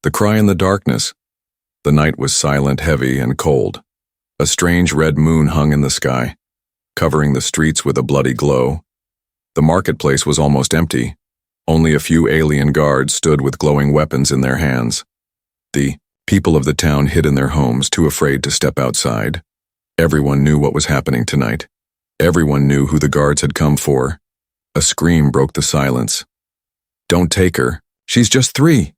The cry in the darkness. The night was silent, heavy, and cold. A strange red moon hung in the sky, covering the streets with a bloody glow. The marketplace was almost empty. Only a few alien guards stood with glowing weapons in their hands. The people of the town hid in their homes, too afraid to step outside. Everyone knew what was happening tonight. Everyone knew who the guards had come for. A scream broke the silence. "Don't take her. She's just 3.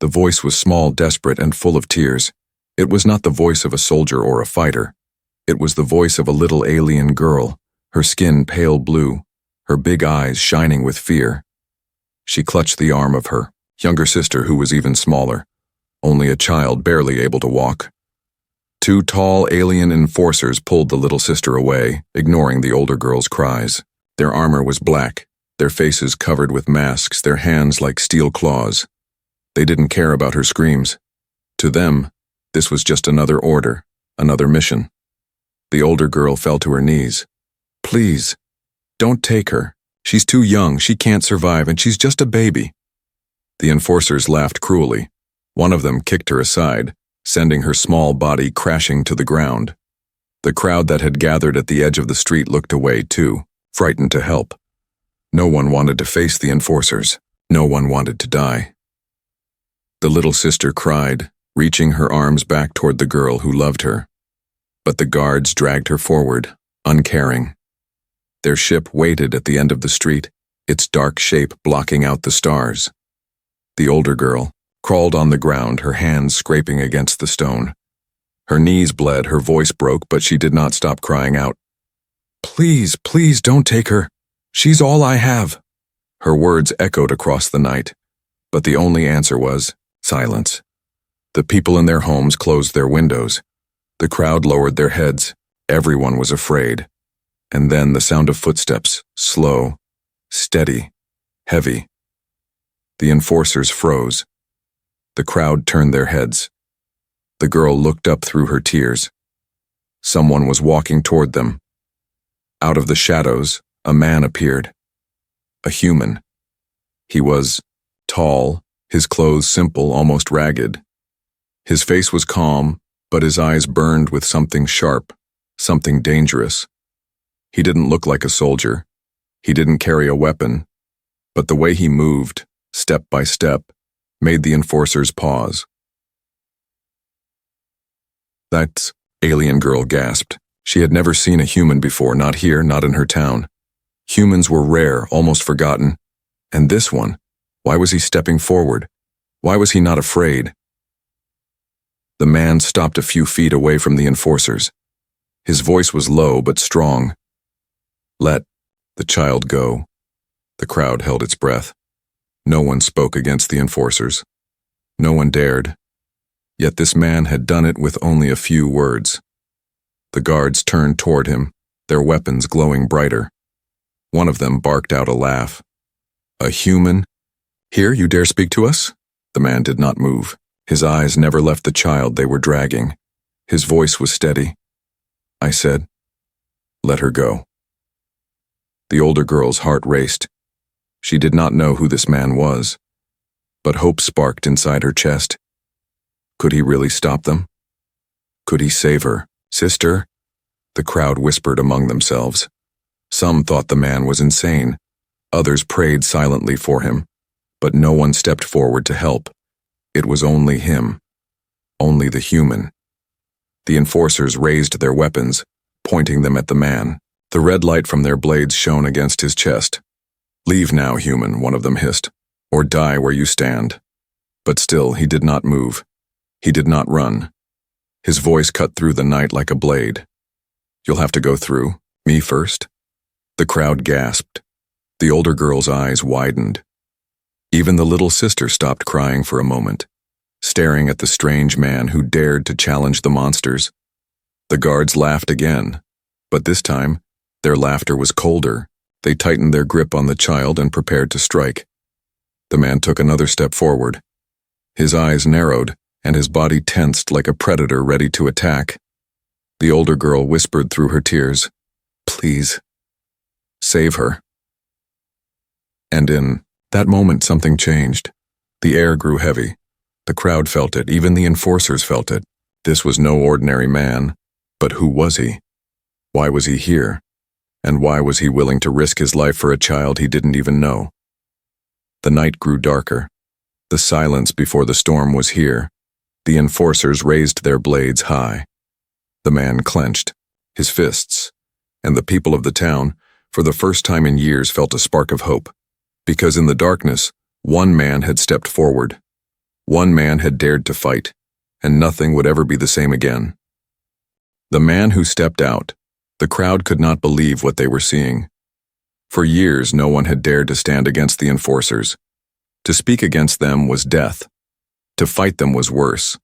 The voice was small, desperate, and full of tears. It was not the voice of a soldier or a fighter. It was the voice of a little alien girl, her skin pale blue, her big eyes shining with fear. She clutched the arm of her younger sister, who was even smaller, only a child barely able to walk. 2 tall alien enforcers pulled the little sister away, ignoring the older girl's cries. Their armor was black, their faces covered with masks, their hands like steel claws. They didn't care about her screams. To them, this was just another order, another mission. The older girl fell to her knees. "Please, don't take her. She's too young, she can't survive, and she's just a baby." The enforcers laughed cruelly. One of them kicked her aside, sending her small body crashing to the ground. The crowd that had gathered at the edge of the street looked away too, frightened to help. No one wanted to face the enforcers. No one wanted to die. The little sister cried, reaching her arms back toward the girl who loved her. But the guards dragged her forward, uncaring. Their ship waited at the end of the street, its dark shape blocking out the stars. The older girl crawled on the ground, her hands scraping against the stone. Her knees bled, her voice broke, but she did not stop crying out. "Please, please don't take her. She's all I have." Her words echoed across the night, but the only answer was silence. The people in their homes closed their windows. The crowd lowered their heads. Everyone was afraid. And then the sound of footsteps, slow, steady, heavy. The enforcers froze. The crowd turned their heads. The girl looked up through her tears. Someone was walking toward them. Out of the shadows, a man appeared. A human. He was tall, his clothes simple, almost ragged. His face was calm, but his eyes burned with something sharp, something dangerous. He didn't look like a soldier. He didn't carry a weapon. But the way he moved, step by step, made the enforcers pause. "That alien girl," gasped. She had never seen a human before, not here, not in her town. Humans were rare, almost forgotten. And this one, why was he stepping forward? Why was he not afraid? The man stopped a few feet away from the enforcers. His voice was low but strong. "Let the child go." The crowd held its breath. No one spoke against the enforcers. No one dared. Yet this man had done it with only a few words. The guards turned toward him, their weapons glowing brighter. One of them barked out a laugh. "A human? Here, you dare speak to us?" The man did not move. His eyes never left the child they were dragging. His voice was steady. "I said, let her go." The older girl's heart raced. She did not know who this man was, but hope sparked inside her chest. Could he really stop them? Could he save her? "Sister?" The crowd whispered among themselves. Some thought the man was insane. Others prayed silently for him, but no one stepped forward to help. It was only him. Only the human. The enforcers raised their weapons, pointing them at the man. The red light from their blades shone against his chest. "Leave now, human," one of them hissed, "or die where you stand." But still, he did not move. He did not run. His voice cut through the night like a blade. "You'll have to go through. Me first?" The crowd gasped. The older girl's eyes widened. Even the little sister stopped crying for a moment, staring at the strange man who dared to challenge the monsters. The guards laughed again, but this time, their laughter was colder. They tightened their grip on the child and prepared to strike. The man took another step forward. His eyes narrowed, and his body tensed like a predator ready to attack. The older girl whispered through her tears, "Please, save her." And in that moment something changed. The air grew heavy. The crowd felt it, even the enforcers felt it. This was no ordinary man. But who was he? Why was he here? And why was he willing to risk his life for a child he didn't even know? The night grew darker. The silence before the storm was here. The enforcers raised their blades high. The man clenched his fists, and the people of the town, for the first time in years, felt a spark of hope. Because in the darkness, one man had stepped forward. One man had dared to fight, and nothing would ever be the same again. The man who stepped out, the crowd could not believe what they were seeing. For years, no one had dared to stand against the enforcers. To speak against them was death. To fight them was worse.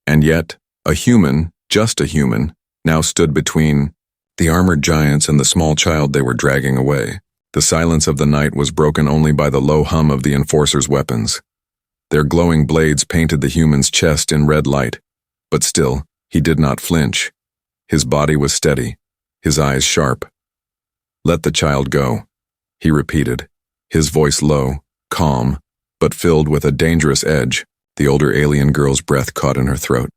And yet, a human, just a human, now stood between the armored giants and the small child they were dragging away. The silence of the night was broken only by the low hum of the enforcers' weapons. Their glowing blades painted the human's chest in red light, but still, he did not flinch. His body was steady, his eyes sharp. "Let the child go," he repeated, his voice low, calm, but filled with a dangerous edge. The older alien girl's breath caught in her throat.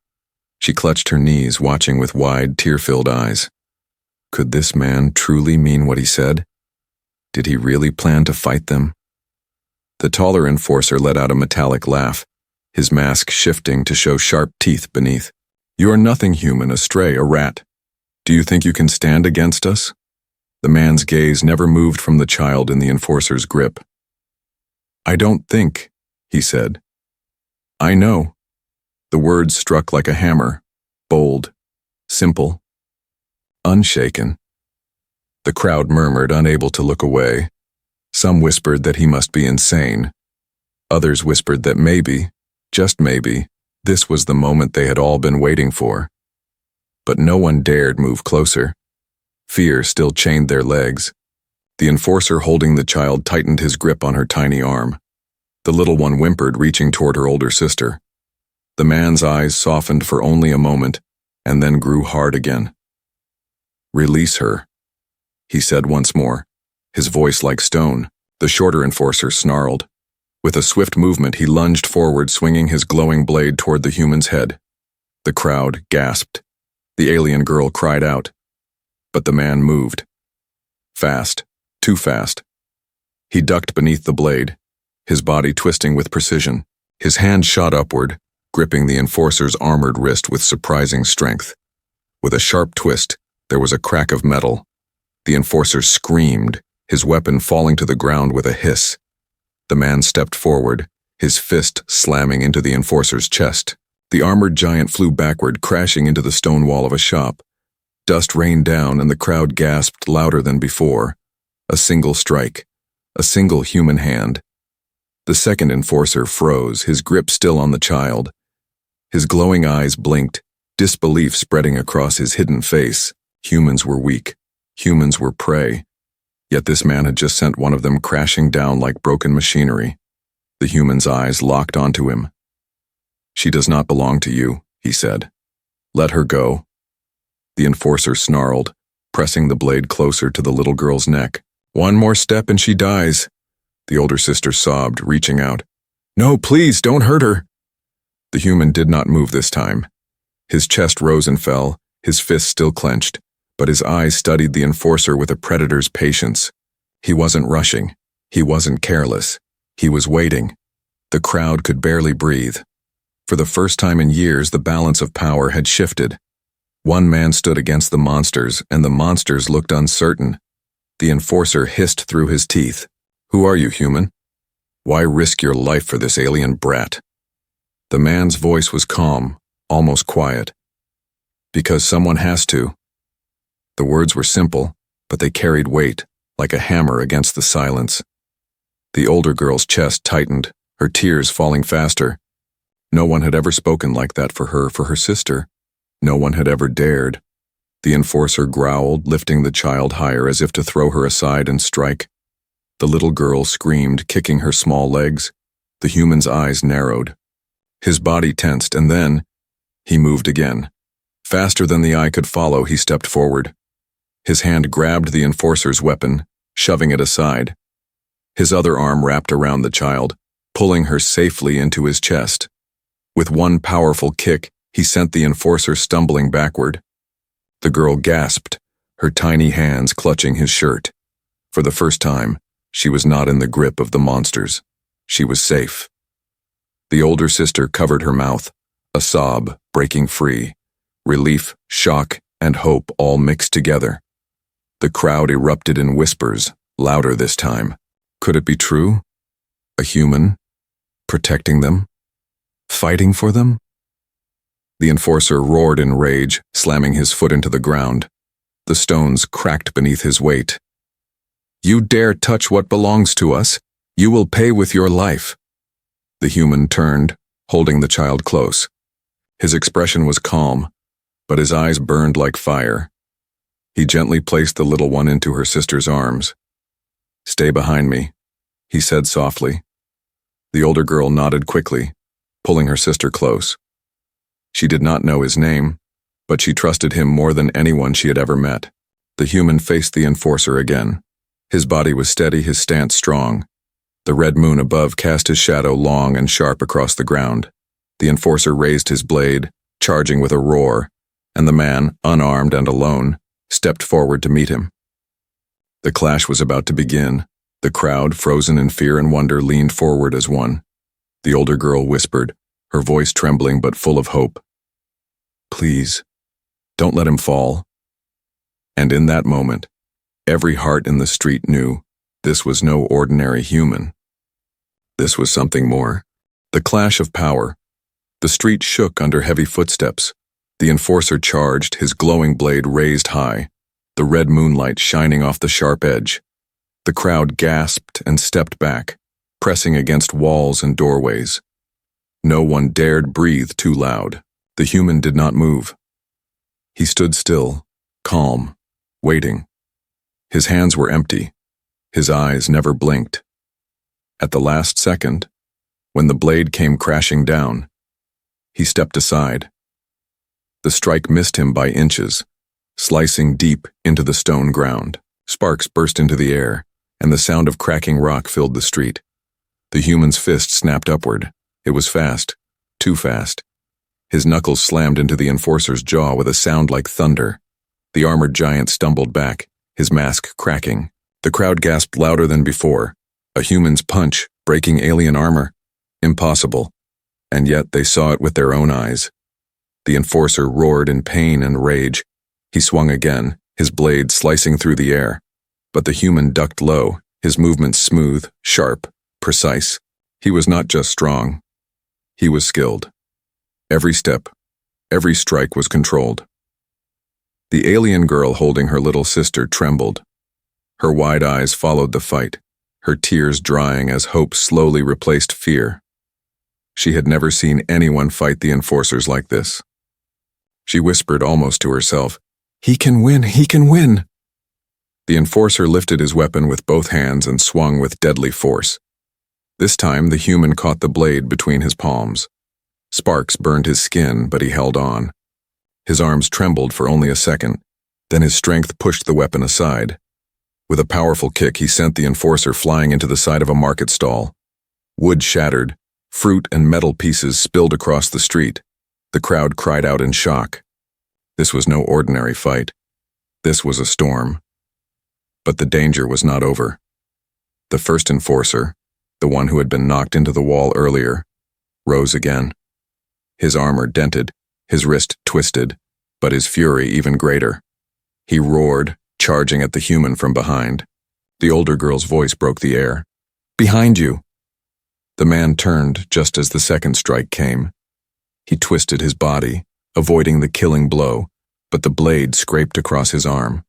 She clutched her knees, watching with wide, tear-filled eyes. Could this man truly mean what he said? Did he really plan to fight them? The taller enforcer let out a metallic laugh, his mask shifting to show sharp teeth beneath. "You are nothing human, a stray, a rat. Do you think you can stand against us?" The man's gaze never moved from the child in the enforcer's grip. "I don't think," he said. "I know." The words struck like a hammer, bold, simple, unshaken. The crowd murmured, unable to look away. Some whispered that he must be insane. Others whispered that maybe, just maybe, this was the moment they had all been waiting for. But no one dared move closer. Fear still chained their legs. The enforcer holding the child tightened his grip on her tiny arm. The little one whimpered, reaching toward her older sister. The man's eyes softened for only a moment, and then grew hard again. "Release her," he said once more, his voice like stone. The shorter enforcer snarled. With a swift movement, he lunged forward, swinging his glowing blade toward the human's head. The crowd gasped. The alien girl cried out. But the man moved. Fast, too fast. He ducked beneath the blade, his body twisting with precision. His hand shot upward, gripping the enforcer's armored wrist with surprising strength. With a sharp twist, there was a crack of metal. The enforcer screamed, his weapon falling to the ground with a hiss. The man stepped forward, his fist slamming into the enforcer's chest. The armored giant flew backward, crashing into the stone wall of a shop. Dust rained down, and the crowd gasped louder than before. A single strike, a single human hand. The second enforcer froze, his grip still on the child. His glowing eyes blinked, disbelief spreading across his hidden face. Humans were weak. Humans were prey. Yet this man had just sent one of them crashing down like broken machinery. The human's eyes locked onto him. "She does not belong to you," he said. "Let her go." The enforcer snarled, pressing the blade closer to the little girl's neck. "One more step and she dies." The older sister sobbed, reaching out. "No, please, don't hurt her." The human did not move this time. His chest rose and fell, his fists still clenched, but his eyes studied the enforcer with a predator's patience. He wasn't rushing. He wasn't careless. He was waiting. The crowd could barely breathe. For the first time in years, the balance of power had shifted. One man stood against the monsters, and the monsters looked uncertain. The enforcer hissed through his teeth. "Who are you, human? Why risk your life for this alien brat?" The man's voice was calm, almost quiet. "Because someone has to." The words were simple, but they carried weight, like a hammer against the silence. The older girl's chest tightened, her tears falling faster. No one had ever spoken like that for her sister. No one had ever dared. The enforcer growled, lifting the child higher as if to throw her aside and strike. The little girl screamed, kicking her small legs. The human's eyes narrowed. His body tensed, and then he moved again. Faster than the eye could follow, he stepped forward. His hand grabbed the enforcer's weapon, shoving it aside. His other arm wrapped around the child, pulling her safely into his chest. With one powerful kick, he sent the enforcer stumbling backward. The girl gasped, her tiny hands clutching his shirt. For the first time, she was not in the grip of the monsters. She was safe. The older sister covered her mouth, a sob breaking free. Relief, shock, and hope all mixed together. The crowd erupted in whispers, louder this time. Could it be true? A human? Protecting them? Fighting for them? The enforcer roared in rage, slamming his foot into the ground. The stones cracked beneath his weight. "You dare touch what belongs to us? You will pay with your life." The human turned, holding the child close. His expression was calm, but his eyes burned like fire. He gently placed the little one into her sister's arms. "Stay behind me," he said softly. The older girl nodded quickly, pulling her sister close. She did not know his name, but she trusted him more than anyone she had ever met. The human faced the enforcer again. His body was steady, his stance strong. The red moon above cast his shadow long and sharp across the ground. The enforcer raised his blade, charging with a roar, and the man, unarmed and alone, stepped forward to meet him. The clash was about to begin. The crowd, frozen in fear and wonder, leaned forward as one. The older girl whispered, her voice trembling but full of hope. "Please, don't let him fall." And in that moment, every heart in the street knew this was no ordinary human. This was something more. The clash of power. The street shook under heavy footsteps. The enforcer charged, his glowing blade raised high, the red moonlight shining off the sharp edge. The crowd gasped and stepped back, pressing against walls and doorways. No one dared breathe too loud. The human did not move. He stood still, calm, waiting. His hands were empty. His eyes never blinked. At the last second, when the blade came crashing down, he stepped aside. The strike missed him by inches, slicing deep into the stone ground. Sparks burst into the air, and the sound of cracking rock filled the street. The human's fist snapped upward. It was fast, too fast. His knuckles slammed into the enforcer's jaw with a sound like thunder. The armored giant stumbled back, his mask cracking. The crowd gasped louder than before. A human's punch, breaking alien armor? Impossible. And yet they saw it with their own eyes. The enforcer roared in pain and rage. He swung again, his blade slicing through the air. But the human ducked low, his movements smooth, sharp, precise. He was not just strong. He was skilled. Every step, every strike was controlled. The alien girl holding her little sister trembled. Her wide eyes followed the fight, her tears drying as hope slowly replaced fear. She had never seen anyone fight the enforcers like this. She whispered almost to herself, "He can win, he can win." The enforcer lifted his weapon with both hands and swung with deadly force. This time the human caught the blade between his palms. Sparks burned his skin, but he held on. His arms trembled for only a second, then his strength pushed the weapon aside. With a powerful kick, he sent the enforcer flying into the side of a market stall. Wood shattered, fruit and metal pieces spilled across the street. The crowd cried out in shock. This was no ordinary fight. This was a storm. But the danger was not over. The first enforcer, the one who had been knocked into the wall earlier, rose again. His armor dented, his wrist twisted, but his fury even greater. He roared, charging at the human from behind. The older girl's voice broke the air. "Behind you!" The man turned just as the second strike came. He twisted his body, avoiding the killing blow, but the blade scraped across his arm.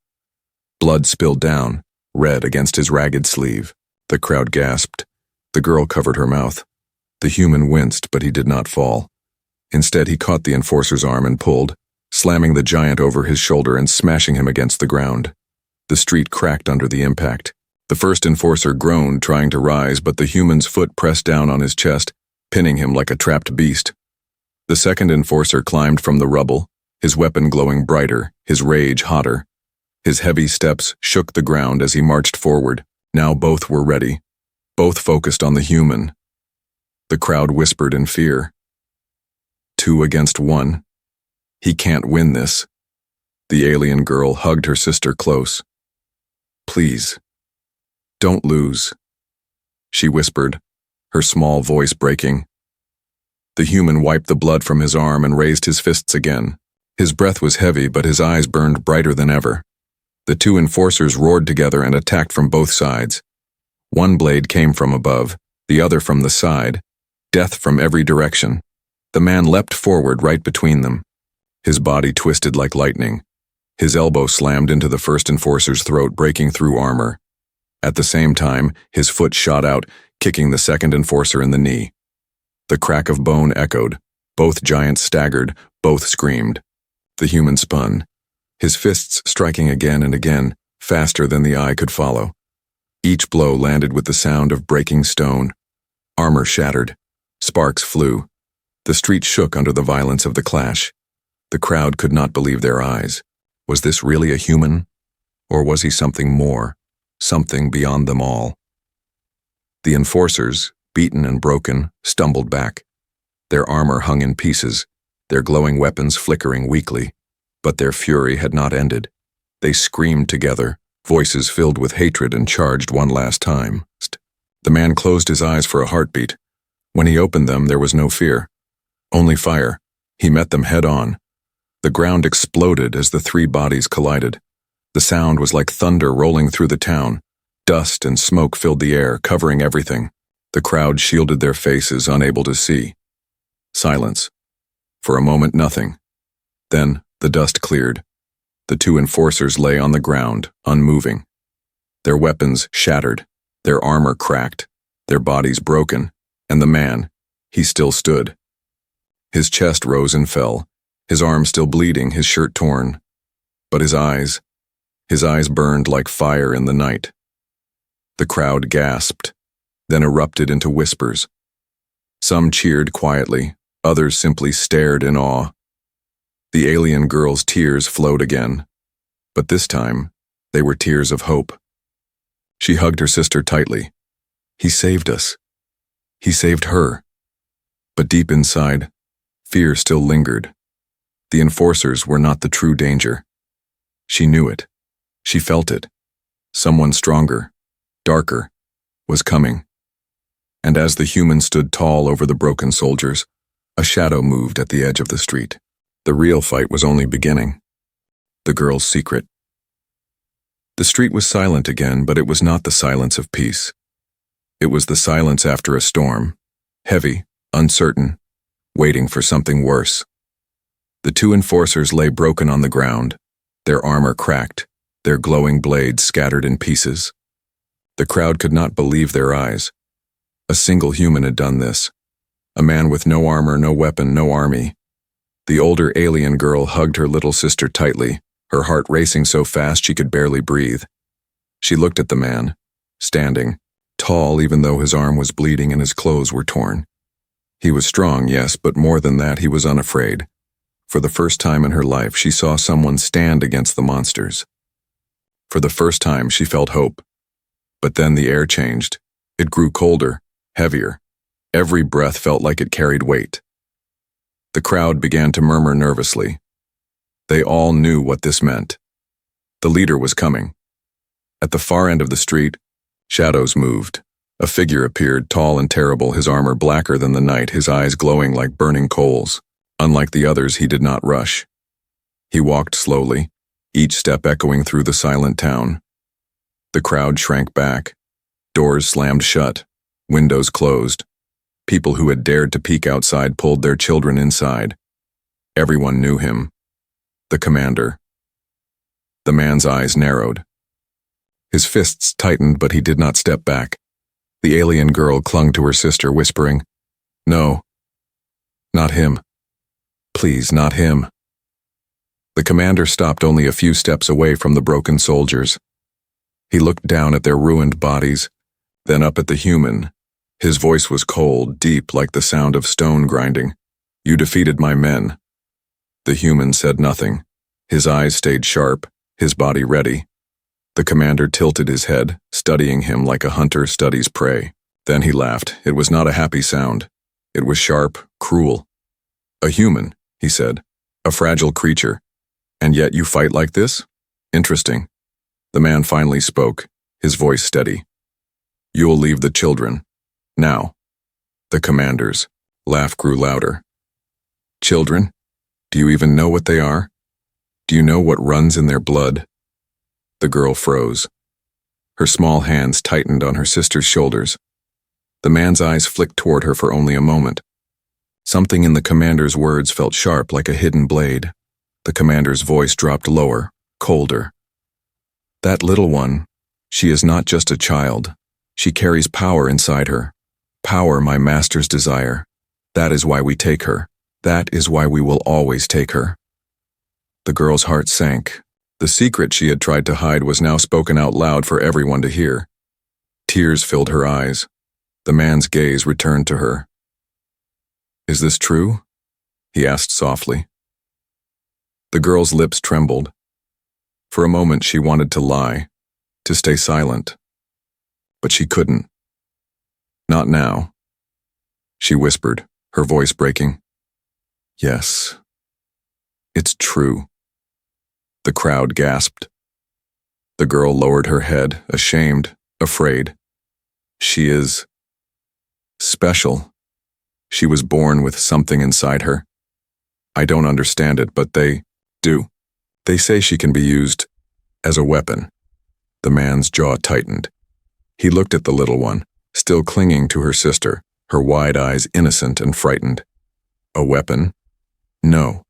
Blood spilled down, red against his ragged sleeve. The crowd gasped. The girl covered her mouth. The human winced, but he did not fall. Instead, he caught the enforcer's arm and pulled, slamming the giant over his shoulder and smashing him against the ground. The street cracked under the impact. The first enforcer groaned, trying to rise, but the human's foot pressed down on his chest, pinning him like a trapped beast. The second enforcer climbed from the rubble, his weapon glowing brighter, his rage hotter. His heavy steps shook the ground as he marched forward. Now both were ready, both focused on the human. The crowd whispered in fear. 2 against 1. He can't win this. The alien girl hugged her sister close. Please, don't lose, she whispered, her small voice breaking. The human wiped the blood from his arm and raised his fists again. His breath was heavy, but his eyes burned brighter than ever. The 2 enforcers roared together and attacked from both sides. One blade came from above, the other from the side, death from every direction. The man leapt forward right between them. His body twisted like lightning. His elbow slammed into the first enforcer's throat, breaking through armor. At the same time, his foot shot out, kicking the second enforcer in the knee. The crack of bone echoed. Both giants staggered, both screamed. The human spun, his fists striking again and again, faster than the eye could follow. Each blow landed with the sound of breaking stone. Armor shattered. Sparks flew. The street shook under the violence of the clash. The crowd could not believe their eyes. Was this really a human? Or was he something more, something beyond them all? The enforcers, beaten and broken, stumbled back. Their armor hung in pieces, their glowing weapons flickering weakly. But their fury had not ended. They screamed together, voices filled with hatred, and charged one last time. The man closed his eyes for a heartbeat. When he opened them, there was no fear. Only fire. He met them head on. The ground exploded as the 3 bodies collided. The sound was like thunder rolling through the town. Dust and smoke filled the air, covering everything. The crowd shielded their faces, unable to see. Silence. For a moment, nothing. Then, the dust cleared. The 2 enforcers lay on the ground, unmoving. Their weapons shattered, their armor cracked, their bodies broken, and the man, he still stood. His chest rose and fell, his arm still bleeding, his shirt torn. But his eyes burned like fire in the night. The crowd gasped, then erupted into whispers. Some cheered quietly, others simply stared in awe. The alien girl's tears flowed again, but this time, they were tears of hope. She hugged her sister tightly. He saved us. He saved her. But deep inside, fear still lingered. The enforcers were not the true danger. She knew it. She felt it. Someone stronger, darker, was coming. And as the human stood tall over the broken soldiers, a shadow moved at the edge of the street. The real fight was only beginning. The girl's secret. The street was silent again, but it was not the silence of peace. It was the silence after a storm, heavy, uncertain, waiting for something worse. The 2 enforcers lay broken on the ground, their armor cracked, their glowing blades scattered in pieces. The crowd could not believe their eyes. A single human had done this. A man with no armor, no weapon, no army. The older alien girl hugged her little sister tightly, her heart racing so fast she could barely breathe. She looked at the man, standing, tall even though his arm was bleeding and his clothes were torn. He was strong, yes, but more than that, he was unafraid. For the first time in her life, she saw someone stand against the monsters. For the first time, she felt hope. But then the air changed. It grew colder, heavier. Every breath felt like it carried weight. The crowd began to murmur nervously. They all knew what this meant. The leader was coming. At the far end of the street, shadows moved. A figure appeared, tall and terrible, his armor blacker than the night, his eyes glowing like burning coals. Unlike the others, he did not rush. He walked slowly, each step echoing through the silent town. The crowd shrank back. Doors slammed shut, windows closed. People who had dared to peek outside pulled their children inside. Everyone knew him. The commander. The man's eyes narrowed. His fists tightened, but he did not step back. The alien girl clung to her sister, whispering, "No, not him. Please, not him." The commander stopped only a few steps away from the broken soldiers. He looked down at their ruined bodies, then up at the human. His voice was cold, deep, like the sound of stone grinding. "You defeated my men." The human said nothing. His eyes stayed sharp, his body ready. The commander tilted his head, studying him like a hunter studies prey. Then he laughed. It was not a happy sound. It was sharp, cruel. A human, he said. A fragile creature. And yet you fight like this? Interesting. The man finally spoke, his voice steady. You'll leave the children. Now. The commander's laugh grew louder. Children? Do you even know what they are? Do you know what runs in their blood? The girl froze. Her small hands tightened on her sister's shoulders. The man's eyes flicked toward her for only a moment. Something in the commander's words felt sharp like a hidden blade. The commander's voice dropped lower, colder. That little one, she is not just a child. She carries power inside her. Power my master's desire. That is why we take her. That is why we will always take her. The girl's heart sank. The secret she had tried to hide was now spoken out loud for everyone to hear. Tears filled her eyes. The man's gaze returned to her. Is this true? He asked softly. The girl's lips trembled. For a moment she wanted to lie, to stay silent. But she couldn't. Not now. She whispered, her voice breaking. Yes. It's true. The crowd gasped. The girl lowered her head, ashamed, afraid. She is special. She was born with something inside her. I don't understand it, but they do. They say she can be used as a weapon. The man's jaw tightened. He looked at the little one, still clinging to her sister, her wide eyes innocent and frightened. A weapon? No.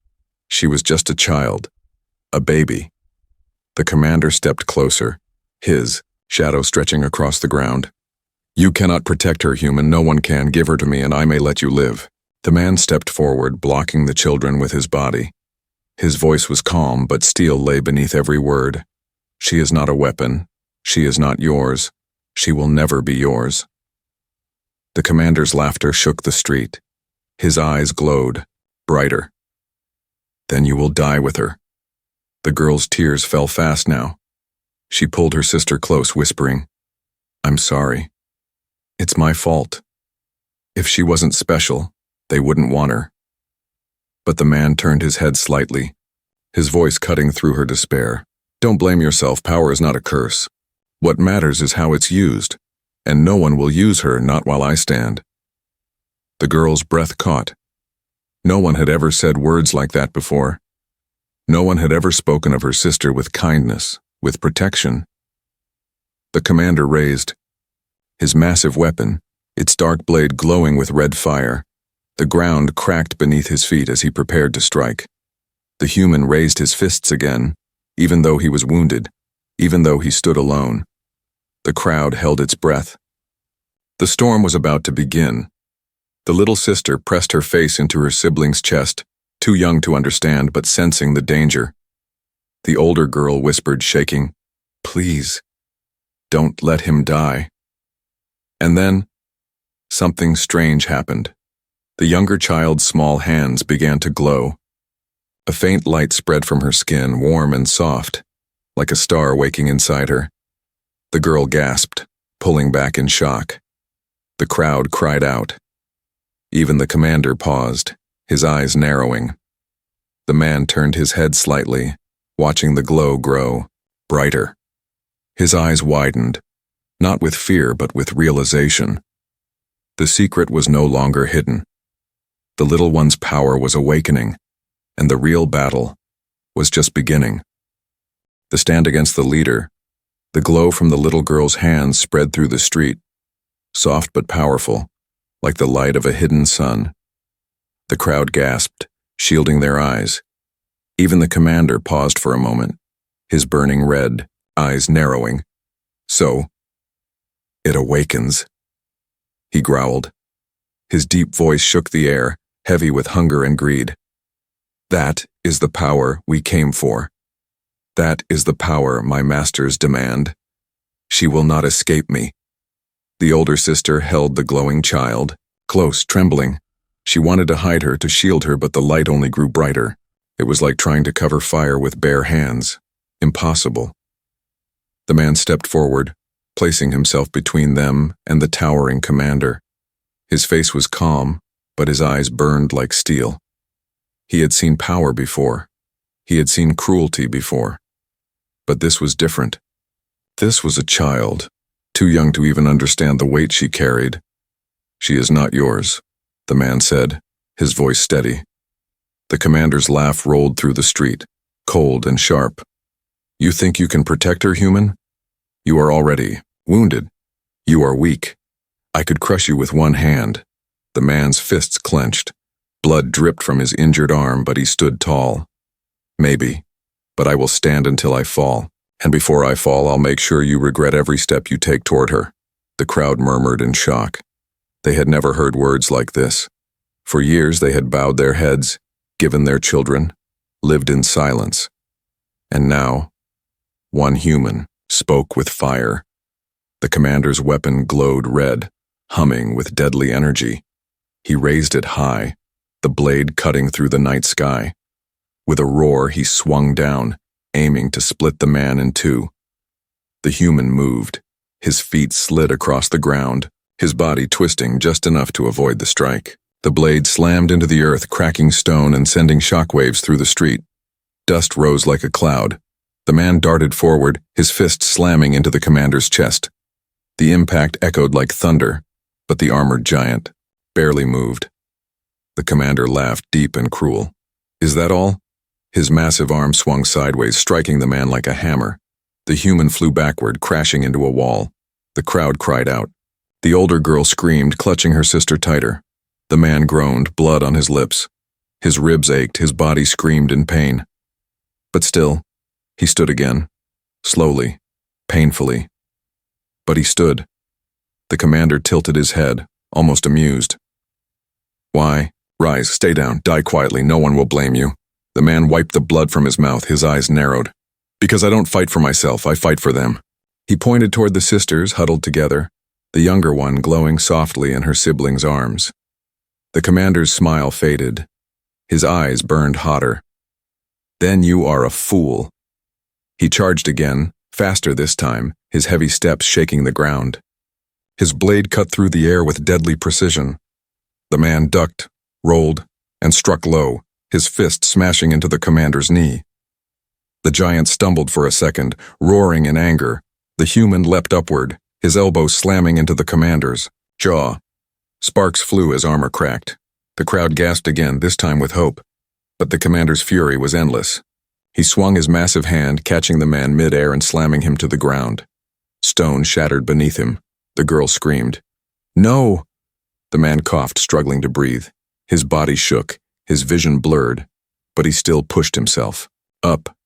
She was just a child. A baby. The commander stepped closer, his shadow stretching across the ground. You cannot protect her, human. No one can. Give her to me and I may let you live. The man stepped forward, blocking the children with his body. His voice was calm, but steel lay beneath every word. She is not a weapon. She is not yours. She will never be yours. The commander's laughter shook the street. His eyes glowed, brighter. Then you will die with her. The girl's tears fell fast now. She pulled her sister close, whispering, I'm sorry. It's my fault. If she wasn't special, they wouldn't want her. But the man turned his head slightly, his voice cutting through her despair. Don't blame yourself. Power is not a curse. What matters is how it's used, and no one will use her, not while I stand. The girl's breath caught. No one had ever said words like that before. No one had ever spoken of her sister with kindness, with protection. The commander raised his massive weapon, its dark blade glowing with red fire. The ground cracked beneath his feet as he prepared to strike. The human raised his fists again, even though he was wounded, even though he stood alone. The crowd held its breath. The storm was about to begin. The little sister pressed her face into her sibling's chest, too young to understand but sensing the danger. The older girl whispered, shaking, Please, don't let him die. And then, something strange happened. The younger child's small hands began to glow. A faint light spread from her skin, warm and soft, like a star waking inside her. The girl gasped, pulling back in shock. The crowd cried out. Even the commander paused, his eyes narrowing. The man turned his head slightly, watching the glow grow, brighter. His eyes widened, not with fear but with realization. The secret was no longer hidden. The little one's power was awakening, and the real battle was just beginning. The stand against the leader, the glow from the little girl's hands spread through the street, soft but powerful, like the light of a hidden sun. The crowd gasped, shielding their eyes. Even the commander paused for a moment, his burning red, eyes narrowing. So, it awakens, he growled. His deep voice shook the air, heavy with hunger and greed. That is the power we came for. That is the power my masters demand. She will not escape me. The older sister held the glowing child, close, trembling. She wanted to hide her, to shield her, but the light only grew brighter. It was like trying to cover fire with bare hands. Impossible. The man stepped forward, placing himself between them and the towering commander. His face was calm, but his eyes burned like steel. He had seen power before. He had seen cruelty before. But this was different. This was a child, too young to even understand the weight she carried. "She is not yours," the man said, his voice steady. The commander's laugh rolled through the street, cold and sharp. "You think you can protect her, human? You are already wounded. You are weak. I could crush you with one hand." The man's fists clenched. Blood dripped from his injured arm, but he stood tall. "Maybe, but I will stand until I fall. And before I fall, I'll make sure you regret every step you take toward her." The crowd murmured in shock. They had never heard words like this. For years they had bowed their heads, given their children, lived in silence. And now, one human spoke with fire. The commander's weapon glowed red, humming with deadly energy. He raised it high, the blade cutting through the night sky. With a roar, he swung down, aiming to split the man in two. The human moved. His feet slid across the ground, his body twisting just enough to avoid the strike. The blade slammed into the earth, cracking stone and sending shockwaves through the street. Dust rose like a cloud. The man darted forward, his fist slamming into the commander's chest. The impact echoed like thunder, but the armored giant barely moved. The commander laughed deep and cruel. "Is that all?" His massive arm swung sideways, striking the man like a hammer. The human flew backward, crashing into a wall. The crowd cried out. The older girl screamed, clutching her sister tighter. The man groaned, blood on his lips. His ribs ached, his body screamed in pain. But still, he stood again, slowly, painfully. But he stood. The commander tilted his head, almost amused. "Why? Rise, stay down, die quietly, no one will blame you." The man wiped the blood from his mouth, his eyes narrowed. "Because I don't fight for myself, I fight for them." He pointed toward the sisters huddled together, the younger one glowing softly in her sibling's arms. The commander's smile faded. His eyes burned hotter. "Then you are a fool." He charged again, faster this time, his heavy steps shaking the ground. His blade cut through the air with deadly precision. The man ducked, rolled, and struck low, his fist smashing into the commander's knee. The giant stumbled for a second, roaring in anger. The human leapt upward, his elbow slamming into the commander's jaw. Sparks flew as armor cracked. The crowd gasped again, this time with hope. But the commander's fury was endless. He swung his massive hand, catching the man mid-air and slamming him to the ground. Stone shattered beneath him. The girl screamed. "No!" The man coughed, struggling to breathe. His body shook, his vision blurred, but he still pushed himself. Up.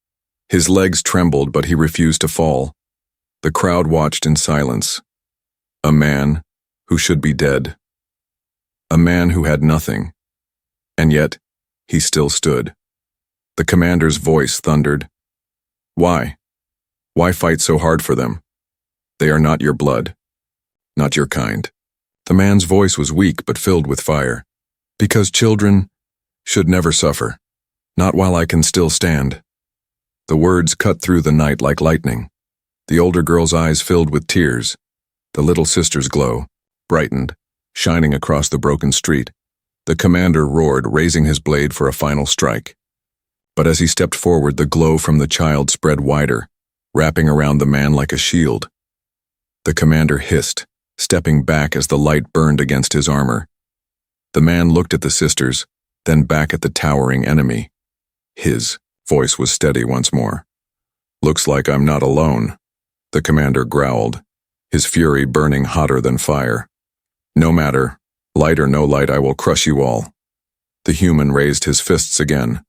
His legs trembled, but he refused to fall. The crowd watched in silence. A man who should be dead. A man who had nothing. And yet, he still stood. The commander's voice thundered. "Why? Why fight so hard for them? They are not your blood. Not your kind." The man's voice was weak but filled with fire. "Because children should never suffer. Not while I can still stand." The words cut through the night like lightning. The older girl's eyes filled with tears. The little sister's glow brightened, shining across the broken street. The commander roared, raising his blade for a final strike. But as he stepped forward, the glow from the child spread wider, wrapping around the man like a shield. The commander hissed, stepping back as the light burned against his armor. The man looked at the sisters, then back at the towering enemy. His voice was steady once more. "Looks like I'm not alone," the commander growled, his fury burning hotter than fire. "No matter, light or no light, I will crush you all." The human raised his fists again,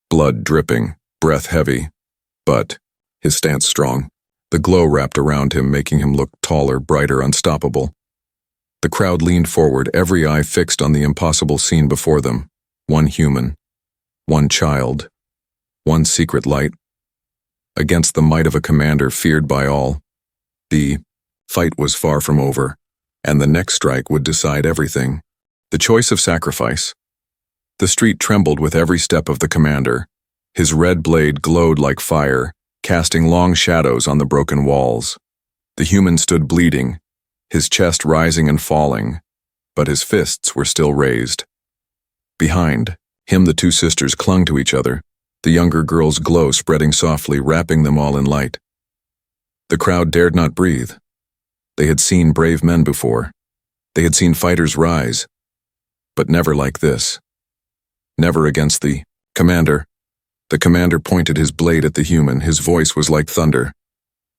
blood dripping, breath heavy, but his stance strong. The glow wrapped around him, making him look taller, brighter, unstoppable. The crowd leaned forward, every eye fixed on the impossible scene before them. One human, one child, one secret light. Against the might of a commander feared by all, the fight was far from over, and the next strike would decide everything. The choice of sacrifice. The street trembled with every step of the commander. His red blade glowed like fire, casting long shadows on the broken walls. The human stood bleeding, his chest rising and falling, but his fists were still raised. Behind, The two sisters clung to each other, the younger girl's glow spreading softly, wrapping them all in light. The crowd dared not breathe. They had seen brave men before. They had seen fighters rise, but never like this. Never against the commander. The commander pointed his blade at the human. His voice was like thunder.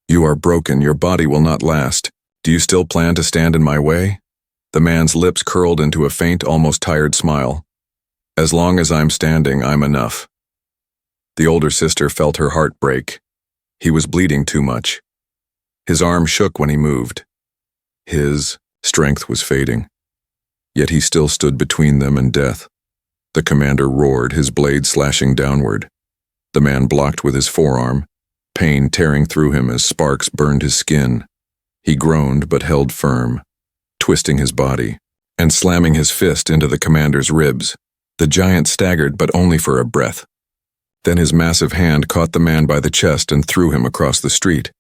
"You are broken. Your body will not last. Do you still plan to stand in my way?" The man's lips curled into a faint, almost tired smile. "As long as I'm standing, I'm enough." The older sister felt her heart break. He was bleeding too much. His arm shook when he moved. His strength was fading. Yet he still stood between them and death. The commander roared, his blade slashing downward. The man blocked with his forearm, pain tearing through him as sparks burned his skin. He groaned but held firm, twisting his body and slamming his fist into the commander's ribs. The giant staggered, but only for a breath. Then his massive hand caught the man by the chest and threw him across the street.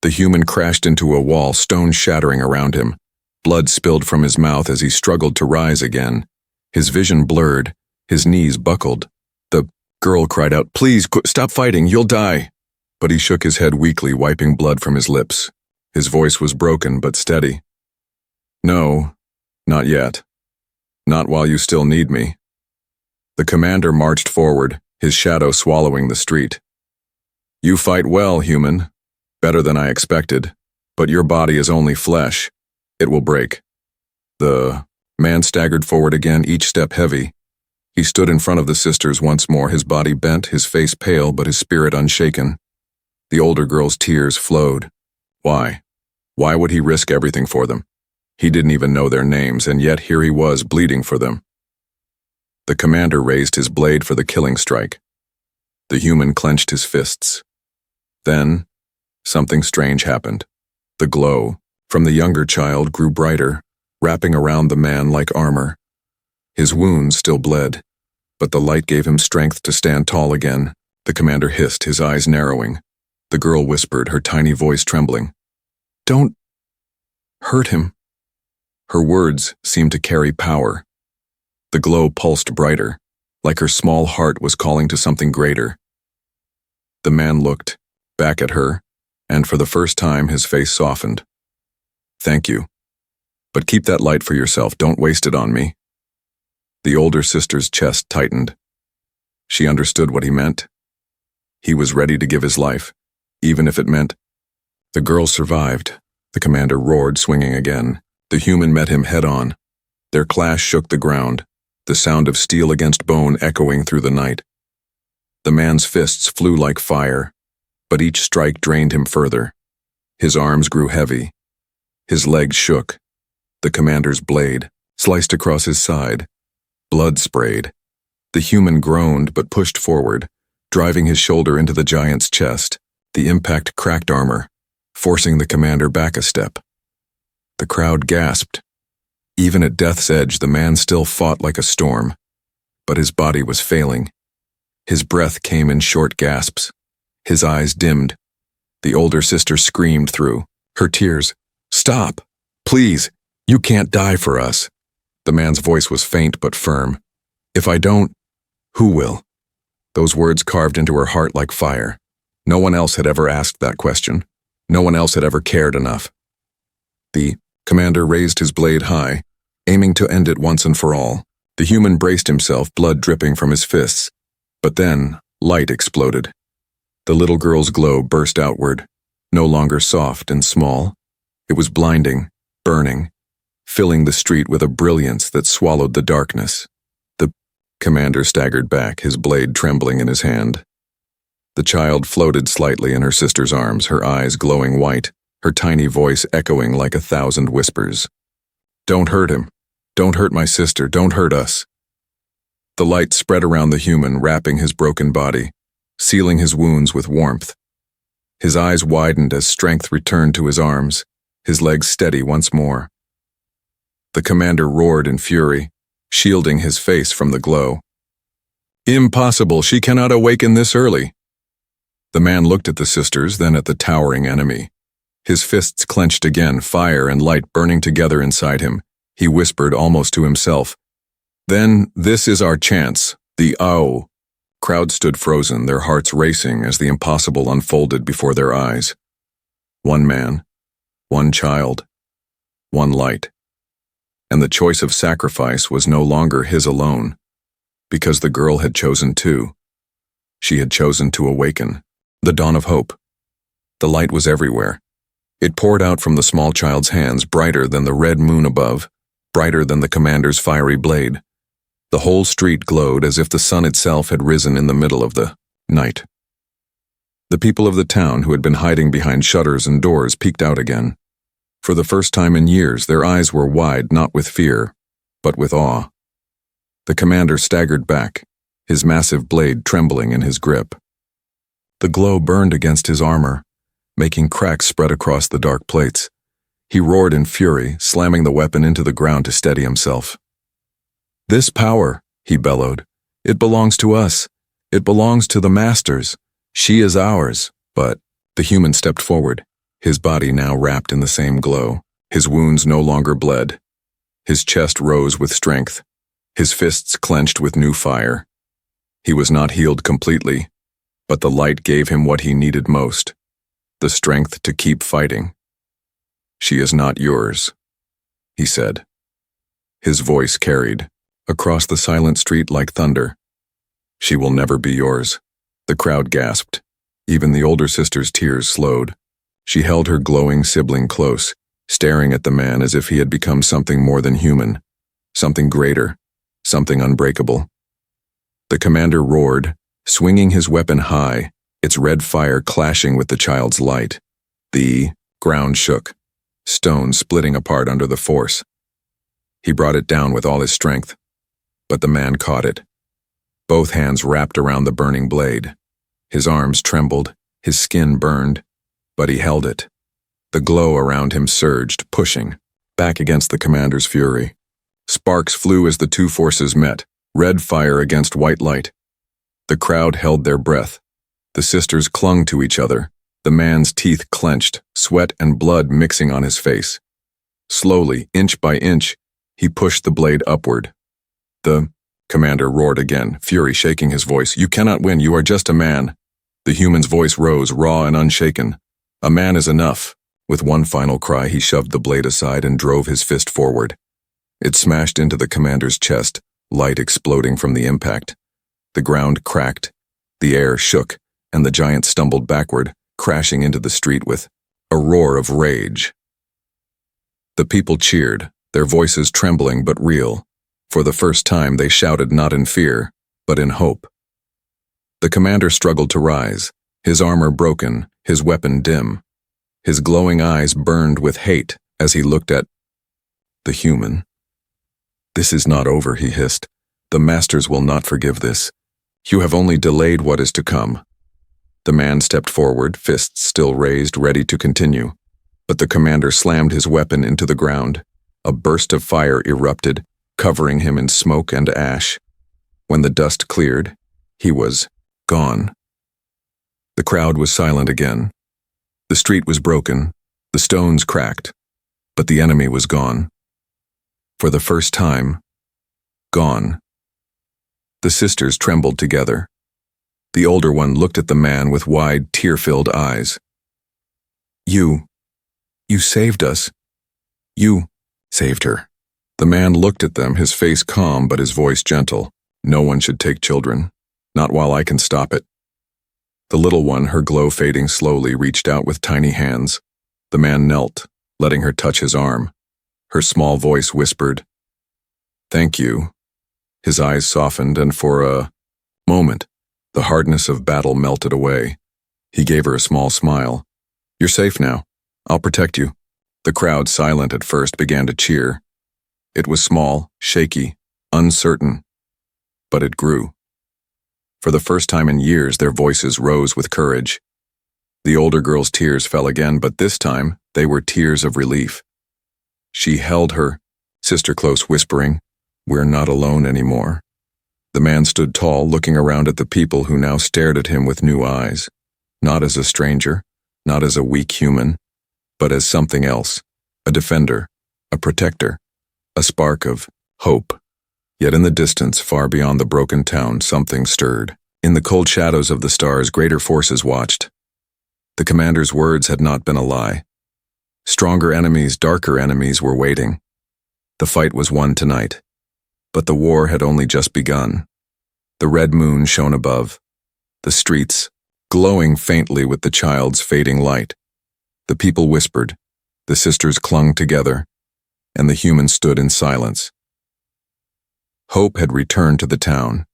The human crashed into a wall, stone shattering around him. Blood spilled from his mouth as he struggled to rise again. His vision blurred, his knees buckled. The girl cried out, "Please, stop fighting, you'll die." But he shook his head weakly, wiping blood from his lips. His voice was broken but steady. "No, not yet. Not while you still need me." The commander marched forward, his shadow swallowing the street. "You fight well, human. Better than I expected. But your body is only flesh. It will break." The man staggered forward again, each step heavy. He stood in front of the sisters once more, his body bent, his face pale, but his spirit unshaken. The older girl's tears flowed. Why? Why would he risk everything for them? He didn't even know their names, and yet here he was, bleeding for them. The commander raised his blade for the killing strike. The human clenched his fists. Then, something strange happened. The glow from the younger child grew brighter, wrapping around the man like armor. His wounds still bled, but the light gave him strength to stand tall again. The commander hissed, his eyes narrowing. The girl whispered, her tiny voice trembling, "Don't hurt him." Her words seemed to carry power. The glow pulsed brighter, like her small heart was calling to something greater. The man looked back at her, and for the first time his face softened. "Thank you. But keep that light for yourself, don't waste it on me." The older sister's chest tightened. She understood what he meant. He was ready to give his life, even if it meant. The girl survived. The commander roared, swinging again. The human met him head-on. Their clash shook the ground, the sound of steel against bone echoing through the night. The man's fists flew like fire, but each strike drained him further. His arms grew heavy. His legs shook. The commander's blade sliced across his side. Blood sprayed. The human groaned but pushed forward, driving his shoulder into the giant's chest. The impact cracked armor, forcing the commander back a step. The crowd gasped. Even at death's edge, the man still fought like a storm, but his body was failing. His breath came in short gasps. His eyes dimmed. The older sister screamed through her tears, "Stop! Please! You can't die for us!" The man's voice was faint but firm. "If I don't, who will?" Those words carved into her heart like fire. No one else had ever asked that question. No one else had ever cared enough. The commander raised his blade high, aiming to end it once and for all. The human braced himself, blood dripping from his fists. But then, light exploded. The little girl's glow burst outward, no longer soft and small. It was blinding, burning, filling the street with a brilliance that swallowed the darkness. The commander staggered back, his blade trembling in his hand. The child floated slightly in her sister's arms, her eyes glowing white, her tiny voice echoing like 1,000 whispers. "Don't hurt him. Don't hurt my sister. Don't hurt us." The light spread around the human, wrapping his broken body, sealing his wounds with warmth. His eyes widened as strength returned to his arms, his legs steady once more. The commander roared in fury, shielding his face from the glow. "Impossible! She cannot awaken this early!" The man looked at the sisters, then at the towering enemy. His fists clenched again, fire and light burning together inside him. He whispered almost to himself, "Then this is our chance. The ow! Crowd stood frozen, their hearts racing as the impossible unfolded before their eyes. One man, one child, one light. And the choice of sacrifice was no longer his alone, because the girl had chosen too. She had chosen to awaken. The dawn of hope. The light was everywhere. It poured out from the small child's hands, brighter than the red moon above, brighter than the commander's fiery blade. The whole street glowed as if the sun itself had risen in the middle of the night. The people of the town who had been hiding behind shutters and doors peeked out again. For the first time in years, their eyes were wide not with fear, but with awe. The commander staggered back, his massive blade trembling in his grip. The glow burned against his armor, making cracks spread across the dark plates. He roared in fury, slamming the weapon into the ground to steady himself. "This power," he bellowed, "it belongs to us. It belongs to the masters. She is ours." But the human stepped forward, his body now wrapped in the same glow. His wounds no longer bled. His chest rose with strength, his fists clenched with new fire. He was not healed completely, but the light gave him what he needed most, the strength to keep fighting. "She is not yours," he said. His voice carried across the silent street like thunder. "She will never be yours." The crowd gasped. Even the older sister's tears slowed. She held her glowing sibling close, staring at the man as if he had become something more than human, something greater, something unbreakable. The commander roared, swinging his weapon high, its red fire clashing with the child's light. The ground shook, stone splitting apart under the force. He brought it down with all his strength, but the man caught it. Both hands wrapped around the burning blade. His arms trembled, his skin burned, but he held it. The glow around him surged, pushing back against the commander's fury. Sparks flew as the two forces met, red fire against white light. The crowd held their breath. The sisters clung to each other, the man's teeth clenched, sweat and blood mixing on his face. Slowly, inch by inch, he pushed the blade upward. The commander roared again, fury shaking his voice. "You cannot win, you are just a man." The human's voice rose, raw and unshaken. "A man is enough." With one final cry, he shoved the blade aside and drove his fist forward. It smashed into the commander's chest, light exploding from the impact. The ground cracked, the air shook, and the giant stumbled backward, crashing into the street with a roar of rage. The people cheered, their voices trembling but real. For the first time, they shouted not in fear, but in hope. The commander struggled to rise, his armor broken, his weapon dim. His glowing eyes burned with hate as he looked at the human. "This is not over," he hissed. "The masters will not forgive this. You have only delayed what is to come." The man stepped forward, fists still raised, ready to continue. But the commander slammed his weapon into the ground. A burst of fire erupted, covering him in smoke and ash. When the dust cleared, he was gone. The crowd was silent again. The street was broken, the stones cracked, but the enemy was gone. For the first time, gone. The sisters trembled together. The older one looked at the man with wide, tear-filled eyes. You saved us. You saved her." The man looked at them, his face calm but his voice gentle. "No one should take children, not while I can stop it." The little one, her glow fading slowly, reached out with tiny hands. The man knelt, letting her touch his arm. Her small voice whispered, "Thank you." His eyes softened, and for a moment, the hardness of battle melted away. He gave her a small smile. "You're safe now. I'll protect you." The crowd, silent at first, began to cheer. It was small, shaky, uncertain, but it grew. For the first time in years, their voices rose with courage. The older girl's tears fell again, but this time they were tears of relief. She held her sister close, whispering, "We're not alone anymore." The man stood tall, looking around at the people who now stared at him with new eyes, not as a stranger, not as a weak human, but as something else, a defender, a protector, a spark of hope. Yet in the distance, far beyond the broken town, something stirred. In the cold shadows of the stars, greater forces watched. The commander's words had not been a lie. Stronger enemies, darker enemies were waiting. The fight was won tonight. But the war had only just begun. The red moon shone above. The streets, glowing faintly with the child's fading light. The people whispered. The sisters clung together. And the humans stood in silence. Hope had returned to the town.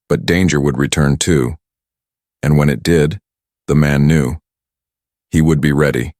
But danger would return too. And when it did, the man knew. He would be ready.